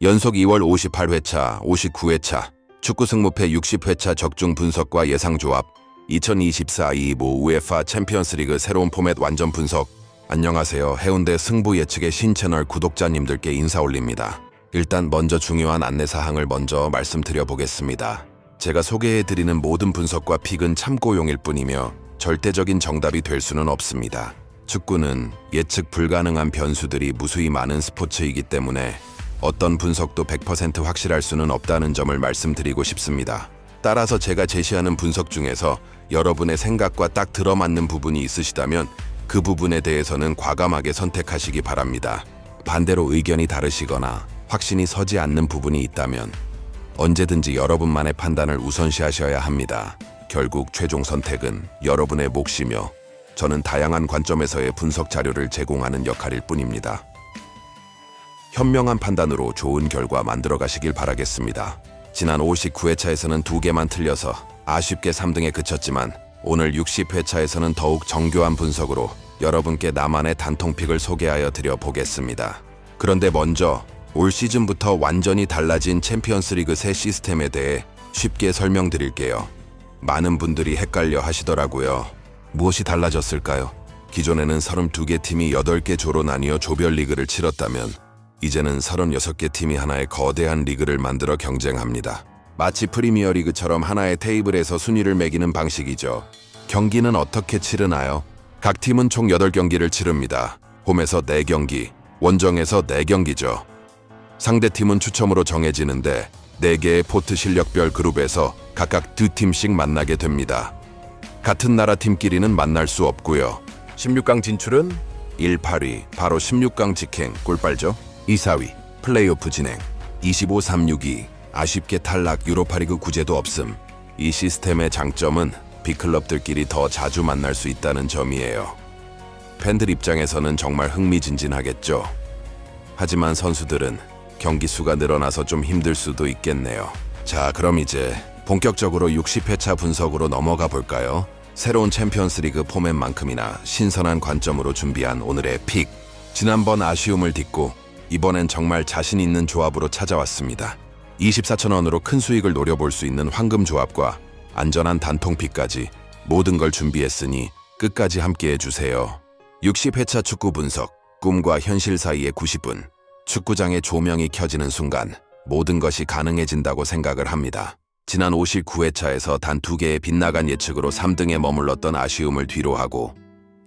연속 2월 58회차, 59회차, 축구 승무패 60회차 적중 분석과 예상 조합, 2024-25 우에파 챔피언스리그 새로운 포맷 완전 분석. 안녕하세요. 해운대 승부 예측의 신채널 구독자님들께 인사 올립니다. 일단 먼저 중요한 안내사항을 먼저 말씀드려 보겠습니다. 제가 소개해드리는 모든 분석과 픽은 참고용일 뿐이며 절대적인 정답이 될 수는 없습니다. 축구는 예측 불가능한 변수들이 무수히 많은 스포츠이기 때문에 어떤 분석도 100% 확실할 수는 없다는 점을 말씀드리고 싶습니다. 따라서 제가 제시하는 분석 중에서 여러분의 생각과 딱 들어맞는 부분이 있으시다면 그 부분에 대해서는 과감하게 선택하시기 바랍니다. 반대로 의견이 다르시거나 확신이 서지 않는 부분이 있다면 언제든지 여러분만의 판단을 우선시하셔야 합니다. 결국 최종 선택은 여러분의 몫이며 저는 다양한 관점에서의 분석 자료를 제공하는 역할일 뿐입니다. 현명한 판단으로 좋은 결과 만들어 가시길 바라겠습니다. 지난 59회차에서는 2개만 틀려서 아쉽게 3등에 그쳤지만 오늘 60회차에서는 더욱 정교한 분석으로 여러분께 나만의 단통픽을 소개하여 드려 보겠습니다. 그런데 먼저 올 시즌부터 완전히 달라진 챔피언스리그 새 시스템에 대해 쉽게 설명드릴게요. 많은 분들이 헷갈려 하시더라고요. 무엇이 달라졌을까요? 기존에는 32개 팀이 8개 조로 나뉘어 조별리그를 치렀다면 이제는 36개 팀이 하나의 거대한 리그를 만들어 경쟁합니다. 마치 프리미어리그처럼 하나의 테이블에서 순위를 매기는 방식이죠. 경기는 어떻게 치르나요? 각 팀은 총 8경기를 치릅니다. 홈에서 4경기, 원정에서 4경기죠. 상대팀은 추첨으로 정해지는데 4개의 포트 실력별 그룹에서 각각 2팀씩 만나게 됩니다. 같은 나라 팀끼리는 만날 수 없고요. 16강 진출은 1, 8위, 바로 16강 직행, 꿀빨죠? 2, 4위, 플레이오프 진행, 25, 3, 6위, 아쉽게 탈락, 유로파리그 구제도 없음. 이 시스템의 장점은 빅클럽들끼리 더 자주 만날 수 있다는 점이에요. 팬들 입장에서는 정말 흥미진진하겠죠. 하지만 선수들은 경기 수가 늘어나서 좀 힘들 수도 있겠네요. 자, 그럼 이제 본격적으로 60회차 분석으로 넘어가 볼까요? 새로운 챔피언스리그 포맷만큼이나 신선한 관점으로 준비한 오늘의 픽. 지난번 아쉬움을 딛고 이번엔 정말 자신 있는 조합으로 찾아왔습니다. 24,000원으로 큰 수익을 노려볼 수 있는 황금 조합과 안전한 단통픽까지 모든 걸 준비했으니 끝까지 함께해 주세요. 60회차 축구 분석, 꿈과 현실 사이의 90분. 축구장의 조명이 켜지는 순간 모든 것이 가능해진다고 생각을 합니다. 지난 59회차에서 단 2개의 빗나간 예측으로 3등에 머물렀던 아쉬움을 뒤로하고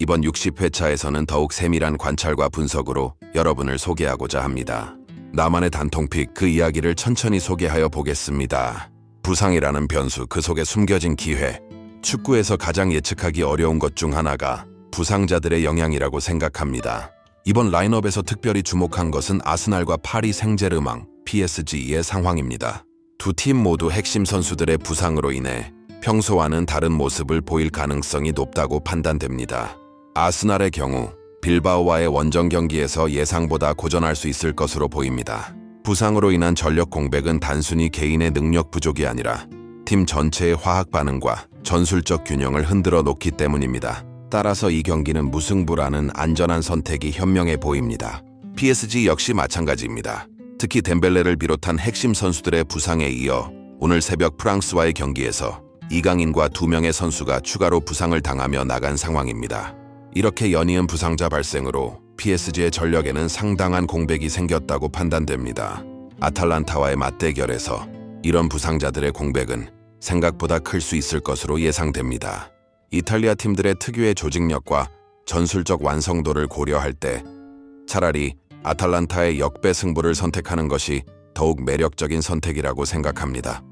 이번 60회차에서는 더욱 세밀한 관찰과 분석으로 여러분을 소개하고자 합니다. 나만의 단통픽, 그 이야기를 천천히 소개하여 보겠습니다. 부상이라는 변수, 그 속에 숨겨진 기회. 축구에서 가장 예측하기 어려운 것 중 하나가 부상자들의 영향이라고 생각합니다. 이번 라인업에서 특별히 주목한 것은 아스날과 파리 생제르맹, PSG의 상황입니다. 두 팀 모두 핵심 선수들의 부상으로 인해 평소와는 다른 모습을 보일 가능성이 높다고 판단됩니다. 아스날의 경우 빌바오와의 원정 경기에서 예상보다 고전할 수 있을 것으로 보입니다. 부상으로 인한 전력 공백은 단순히 개인의 능력 부족이 아니라 팀 전체의 화학 반응과 전술적 균형을 흔들어 놓기 때문입니다. 따라서 이 경기는 무승부라는 안전한 선택이 현명해 보입니다. PSG 역시 마찬가지입니다. 특히 덴벨레를 비롯한 핵심 선수들의 부상에 이어 오늘 새벽 프랑스와의 경기에서 이강인과 2명의 선수가 추가로 부상을 당하며 나간 상황입니다. 이렇게 연이은 부상자 발생으로 PSG의 전력에는 상당한 공백이 생겼다고 판단됩니다. 아탈란타와의 맞대결에서 이런 부상자들의 공백은 생각보다 클 수 있을 것으로 예상됩니다. 이탈리아 팀들의 특유의 조직력과 전술적 완성도를 고려할 때 차라리 아탈란타의 역배 승부를 선택하는 것이 더욱 매력적인 선택이라고 생각합니다.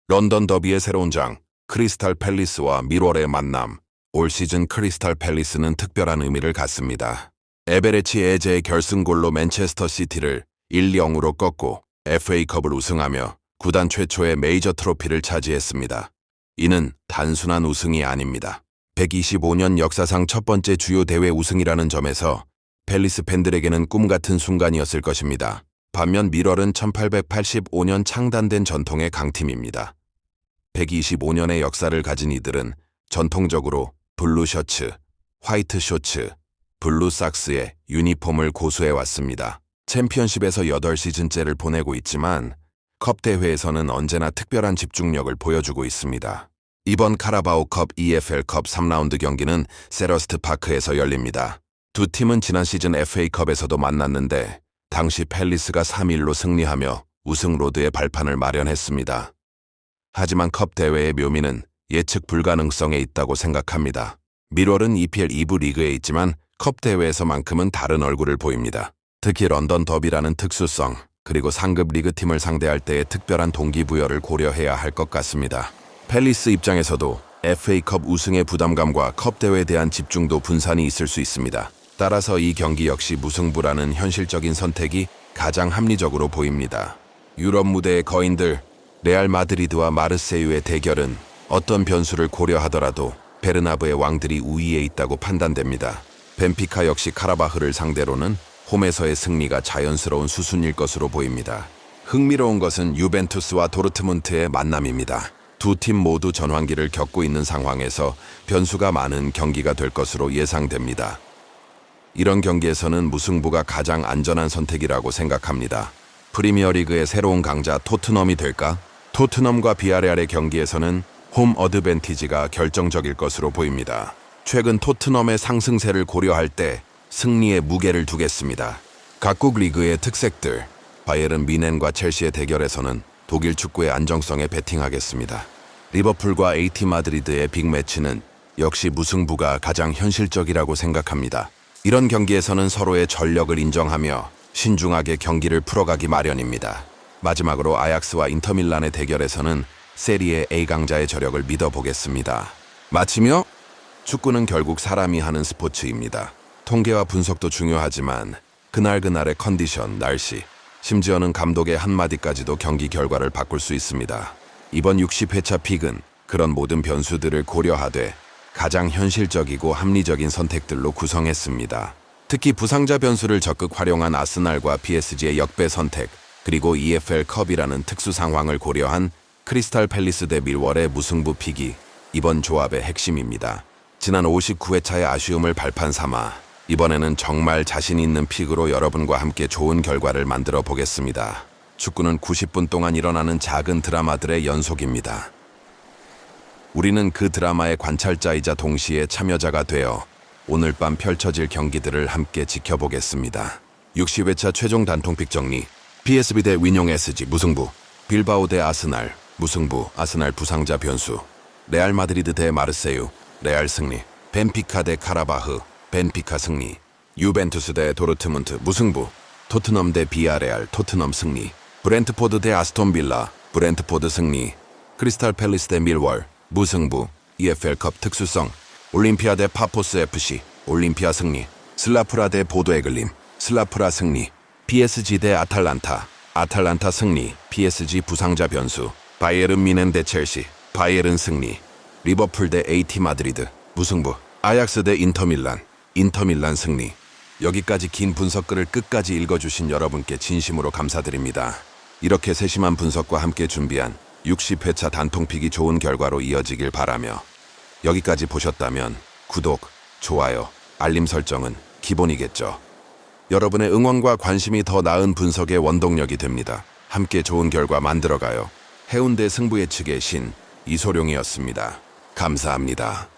런던 더비의 새로운 장, 크리스탈 팰리스와 밀월의 만남. 올 시즌 크리스탈 팰리스는 특별한 의미를 갖습니다. 에베레치 에제의 결승골로 맨체스터 시티를 1-0으로 꺾고 FA컵을 우승하며 구단 최초의 메이저 트로피를 차지했습니다. 이는 단순한 우승이 아닙니다. 125년 역사상 첫 번째 주요 대회 우승이라는 점에서 팰리스 팬들에게는 꿈같은 순간이었을 것입니다. 반면 밀월은 1885년 창단된 전통의 강팀입니다. 125년의 역사를 가진 이들은 전통적으로 블루 셔츠, 화이트 쇼츠, 블루 삭스의 유니폼을 고수해 왔습니다. 챔피언십에서 8시즌째를 보내고 있지만 컵 대회에서는 언제나 특별한 집중력을 보여주고 있습니다. 이번 카라바오컵 EFL컵 3라운드 경기는 셀허스트 파크에서 열립니다. 두 팀은 지난 시즌 FA컵에서도 만났는데 당시 팰리스가 3-1로 승리하며 우승 로드의 발판을 마련했습니다. 하지만 컵 대회의 묘미는 예측 불가능성에 있다고 생각합니다. 밀월은 EPL 2부 리그에 있지만 컵 대회에서만큼은 다른 얼굴을 보입니다. 특히 런던 더비라는 특수성, 그리고 상급 리그팀을 상대할 때의 특별한 동기부여를 고려해야 할 것 같습니다. 팰리스 입장에서도 FA컵 우승의 부담감과 컵 대회에 대한 집중도 분산이 있을 수 있습니다. 따라서 이 경기 역시 무승부라는 현실적인 선택이 가장 합리적으로 보입니다. 유럽 무대의 거인들, 레알 마드리드와 마르세유의 대결은 어떤 변수를 고려하더라도 베르나브의 왕들이 우위에 있다고 판단됩니다. 벤피카 역시 카라바흐를 상대로는 홈에서의 승리가 자연스러운 수순일 것으로 보입니다. 흥미로운 것은 유벤투스와 도르트문트의 만남입니다. 두 팀 모두 전환기를 겪고 있는 상황에서 변수가 많은 경기가 될 것으로 예상됩니다. 이런 경기에서는 무승부가 가장 안전한 선택이라고 생각합니다. 프리미어리그의 새로운 강자 토트넘이 될까? 토트넘과 비아레알의 경기에서는 홈 어드밴티지가 결정적일 것으로 보입니다. 최근 토트넘의 상승세를 고려할 때 승리에 무게를 두겠습니다. 각국 리그의 특색들, 바이에른 뮌헨과 첼시의 대결에서는 독일 축구의 안정성에 베팅하겠습니다. 리버풀과 AT 마드리드의 빅매치는 역시 무승부가 가장 현실적이라고 생각합니다. 이런 경기에서는 서로의 전력을 인정하며 신중하게 경기를 풀어가기 마련입니다. 마지막으로 아약스와 인터밀란의 대결에서는 세리에 A 강자의 저력을 믿어보겠습니다. 마치며 축구는 결국 사람이 하는 스포츠입니다. 통계와 분석도 중요하지만 그날그날의 컨디션, 날씨, 심지어는 감독의 한마디까지도 경기 결과를 바꿀 수 있습니다. 이번 60회차 픽은 그런 모든 변수들을 고려하되 가장 현실적이고 합리적인 선택들로 구성했습니다. 특히 부상자 변수를 적극 활용한 아스날과 PSG의 역배 선택, 그리고 EFL컵이라는 특수 상황을 고려한 크리스탈 팰리스 대 밀월의 무승부 픽이 이번 조합의 핵심입니다. 지난 59회차의 아쉬움을 발판 삼아 이번에는 정말 자신 있는 픽으로 여러분과 함께 좋은 결과를 만들어 보겠습니다. 축구는 90분 동안 일어나는 작은 드라마들의 연속입니다. 우리는 그 드라마의 관찰자이자 동시에 참여자가 되어 오늘 밤 펼쳐질 경기들을 함께 지켜보겠습니다. 60회차 최종 단통픽 정리. PSV 대 윈용 SG 무승부, 빌바오 대 아스날 무승부, 아스날 부상자 변수, 레알 마드리드 대 마르세유 레알 승리, 벤피카 대 카라바흐 벤피카 승리, 유벤투스 대 도르트문트 무승부, 토트넘 대 비아레알 토트넘 승리, 브렌트포드 대 아스톤 빌라 브렌트포드 승리, 크리스탈 팰리스 대 밀월 무승부, EFL컵 특수성, 올림피아 대 파포스 FC 올림피아 승리, 슬라프라 대 보도 에글림 슬라프라 승리, PSG 대 아탈란타 아탈란타 승리, PSG 부상자 변수, 바이에른 뮌헨 대 첼시 바이에른 승리, 리버풀 대 AT 마드리드 무승부, 아약스 대 인터밀란 인터밀란 승리. 여기까지 긴 분석글을 끝까지 읽어주신 여러분께 진심으로 감사드립니다. 이렇게 세심한 분석과 함께 준비한 60회차 단통픽이 좋은 결과로 이어지길 바라며 여기까지 보셨다면 구독, 좋아요, 알림 설정은 기본이겠죠. 여러분의 응원과 관심이 더 나은 분석의 원동력이 됩니다. 함께 좋은 결과 만들어가요. 해운대 승부 예측의 신 이소룡이었습니다. 감사합니다.